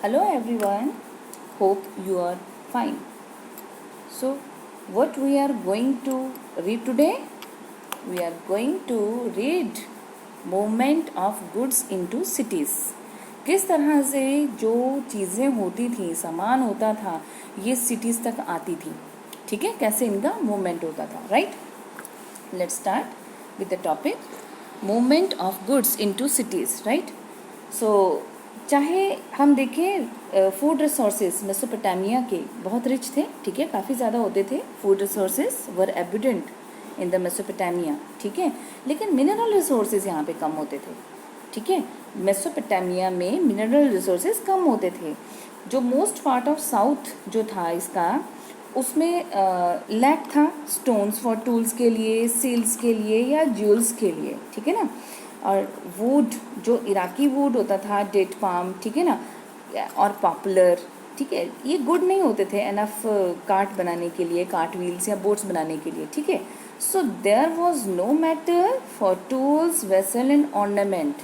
Hello everyone, hope you are fine. So, what we are going to read today? We are going to read movement of goods into cities. किस तरह से जो चीज़ें होती थी, सामान होता था, ये सिटीज़ तक आती थी. ठीक है, कैसे इनका मूवमेंट होता था, right? Let's start with the topic movement of goods into cities, right? So चाहे हम देखें फूड रिसोर्सेज मेसोपोटामिया के बहुत रिच थे, ठीक है, काफ़ी ज़्यादा होते थे. Food resources were abundant in the Mesopotamia, ठीक है, लेकिन मिनरल रिसोर्सेज यहाँ पे कम होते थे. ठीक है, मेसोपोटामिया में मिनरल रिसोर्सेज कम होते थे. जो मोस्ट पार्ट ऑफ साउथ जो था इसका, उसमें लैक था स्टोन्स फॉर टूल्स के लिए, सील्स के लिए या ज्वेल्स के लिए, ठीक है ना. और वुड, जो इराकी वुड होता था, डेट पाम, ठीक है ना, और पॉपुलर, ठीक है, ये गुड नहीं होते थे एनफ कार्ट बनाने के लिए, कार्ट व्हील्स या बोट्स बनाने के लिए, ठीक है. So there was no matter for tools, vessel and ornament,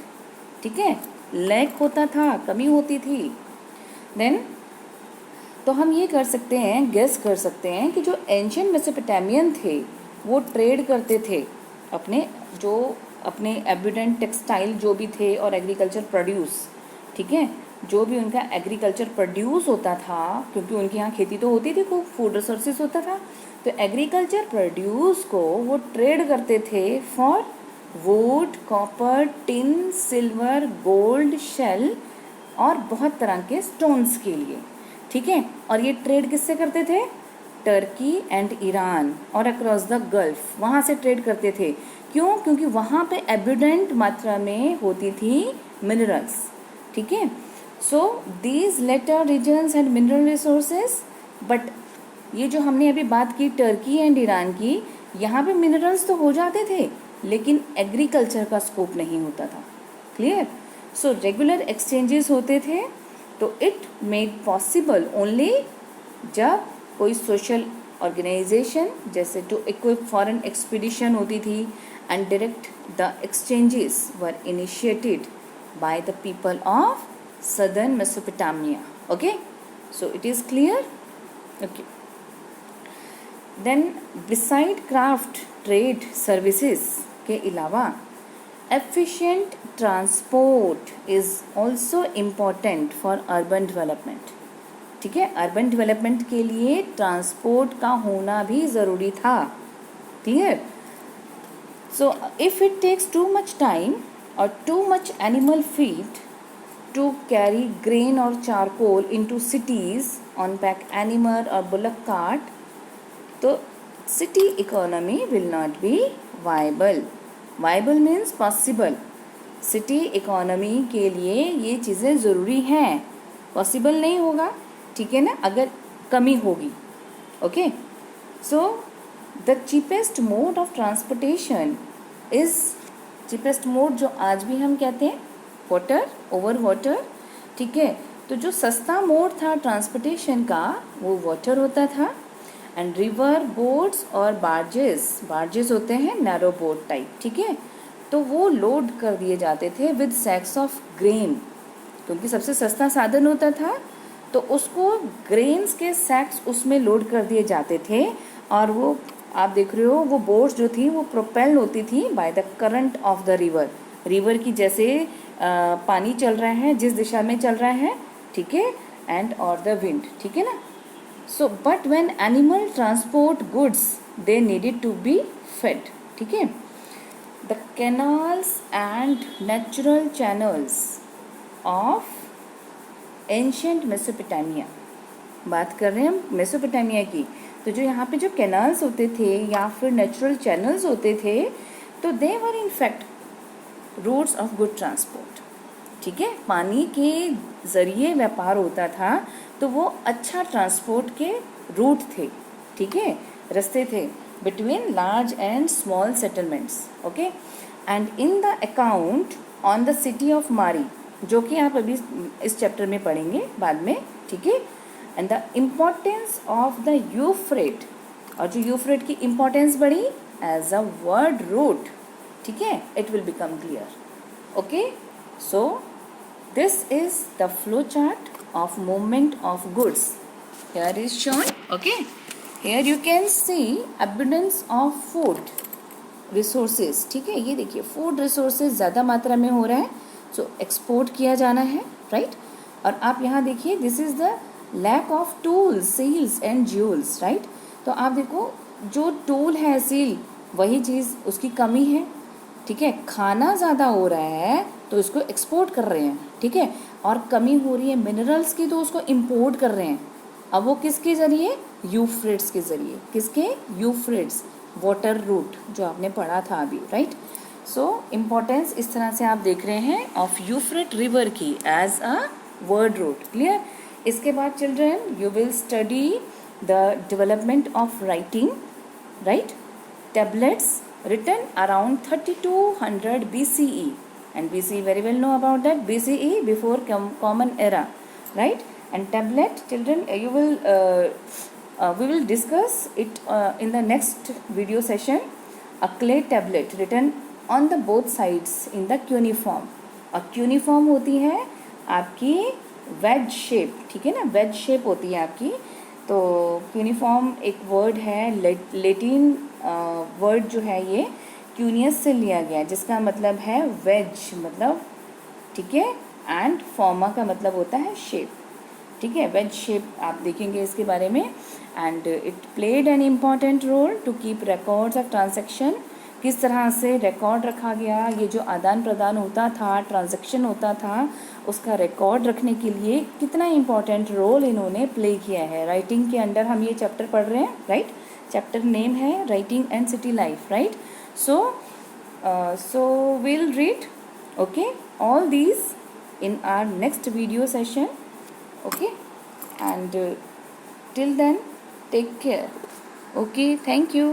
ठीक है. लैक होता था, कमी होती थी. देन तो हम ये कर सकते हैं, गेस कर सकते हैं कि जो एंशियंट मेसोपोटामियन थे वो ट्रेड करते थे अपने एबिडेंट टेक्सटाइल जो भी थे और एग्रीकल्चर प्रोड्यूस, ठीक है, जो भी उनका एग्रीकल्चर प्रोड्यूस होता था, क्योंकि उनके यहाँ खेती तो होती थी, खूब फूड रिसोर्सेज होता था, तो एग्रीकल्चर प्रोड्यूस को वो ट्रेड करते थे for wood, copper, tin, silver, gold, shell और बहुत तरह के स्टोन्स के लिए, ठीक है. और ये ट्रेड किससे करते थे? टर्की एंड ईरान और अक्रॉस द गल्फ, वहाँ से ट्रेड करते थे. क्यों? क्योंकि वहाँ पे एबिडेंट मात्रा में होती थी मिनरल्स, ठीक है. So these later regions and mineral resources, but ये जो हमने अभी बात की टर्की एंड ईरान की, यहाँ पे मिनरल्स तो हो जाते थे लेकिन एग्रीकल्चर का स्कोप नहीं होता था. क्लियर? सो रेगुलर एक्सचेंजेस होते थे, तो इट मेड पॉसिबल ओनली जब कोई सोशल ऑर्गेनाइजेशन जैसे टू इक्विप फॉरेन एक्सपीडिशन होती थी and direct the exchanges were initiated by the people of southern Mesopotamia. Okay, so it is clear. Okay, then beside craft, trade, services के अलावा efficient transport is also important for urban development. ठीक है, urban development के लिए transport का होना भी ज़रूरी था. Clear? So if it takes too much time और too much animal feed to carry grain और charcoal into cities on pack animal और बुलक कार्ट, तो city economy will not be viable. Viable means possible. City economy के लिए ये चीज़ें ज़रूरी हैं, पॉसिबल नहीं होगा, ठीक है ना, अगर कमी होगी. Okay, so the cheapest mode of transportation is, cheapest mode जो आज भी हम कहते हैं, वाटर ओवर वाटर, ठीक है. तो जो सस्ता मोड था ट्रांसपोर्टेशन का वो वाटर होता था. एंड रिवर, बोट्स और बार्जेस होते हैं नैरो बोट टाइप, ठीक है, तो वो लोड कर दिए जाते थे विद सैक्स ऑफ ग्रेन, क्योंकि सबसे सस्ता साधन होता था, तो उसको ग्रेन्स के सैक्स उसमें लोड कर दिए जाते थे. और वो आप देख रहे हो, वो बोट्स जो थी वो प्रोपेल होती थी by the current of the river की जैसे पानी चल रहा है, जिस दिशा में चल रहा है, ठीक है, एंड और द विंड, ठीक है ना. So, but when animal transport goods, they needed to be fed. ठीक है. The canals and natural channels of ancient Mesopotamia. बात कर रहे हैं हम मेसोपोटामिया की. तो जो यहाँ पे जो कैनाल्स होते थे या फिर नेचुरल चैनल्स होते थे, तो they were in fact routes of good transport. ठीक है, पानी के ज़रिए व्यापार होता था, तो वो अच्छा ट्रांसपोर्ट के रूट थे, ठीक है, रास्ते थे between large and small settlements. Okay, and in the account on the city of मारी, जो कि आप अभी इस चैप्टर में पढ़ेंगे बाद में, ठीक है. And the importance of the Euphrates, और जो यूफ्रेट की इम्पोर्टेंस बढ़ी एज अ वर्ड रूट, ठीक है, it will become clear. Okay, so this is the flow chart of movement of goods. Here is shown. Okay, here you can see abundance of food resources. ठीक है, ये देखिए food resources ज़्यादा मात्रा में हो रहा है, सो एक्सपोर्ट किया जाना है, राइट. और आप यहाँ देखिए this is the lack of tools, seals and jewels, right. तो आप देखो जो टूल है सील, वही चीज़ उसकी कमी है. ठीक है, खाना ज़्यादा हो रहा है तो इसको एक्सपोर्ट कर रहे हैं. ठीक है, और कमी हो रही है मिनरल्स की तो उसको इम्पोर्ट कर रहे हैं. अब वो किसके ज़रिए? यूफ्रेट्स के ज़रिए. किसके? यूफ्रेट्स, वाटर रूट जो आपने पढ़ा था अभी, राइट. सो इम्पोर्टेंस इस तरह से आप देख रहे हैं ऑफ यूफ्रेट रिवर की as a word root. Clear. इसके बाद children you will study the development of writing, right. Tablets written around 3200 BCE, and BCE very well know about that. BCE, before common era, right. And tablet, children, you will we will discuss it in the next video session. A clay tablet written on the both sides in the cuneiform. और cuneiform होती है आपकी veg shape. ठीक है ना, veg shape होती है आपकी. तो क्यूनिफॉर्म एक वर्ड है, लेटिन वर्ड जो है ये क्यूनियस से लिया गया, जिसका मतलब है वेज मतलब. ठीक है, एंड फॉर्मा का मतलब होता है शेप. ठीक है, वेज शेप आप देखेंगे इसके बारे में. And it played an important role to keep records of transaction. किस तरह से रिकॉर्ड रखा गया, ये जो आदान प्रदान होता था, ट्रांजैक्शन होता था, उसका रिकॉर्ड रखने के लिए कितना इम्पॉर्टेंट रोल इन्होंने प्ले किया है. राइटिंग के अंडर हम ये चैप्टर पढ़ रहे हैं, राइट. चैप्टर नेम है writing and city life, right. So we'll read, okay, all these in our next video session, okay. And till then take care. Okay, thank you.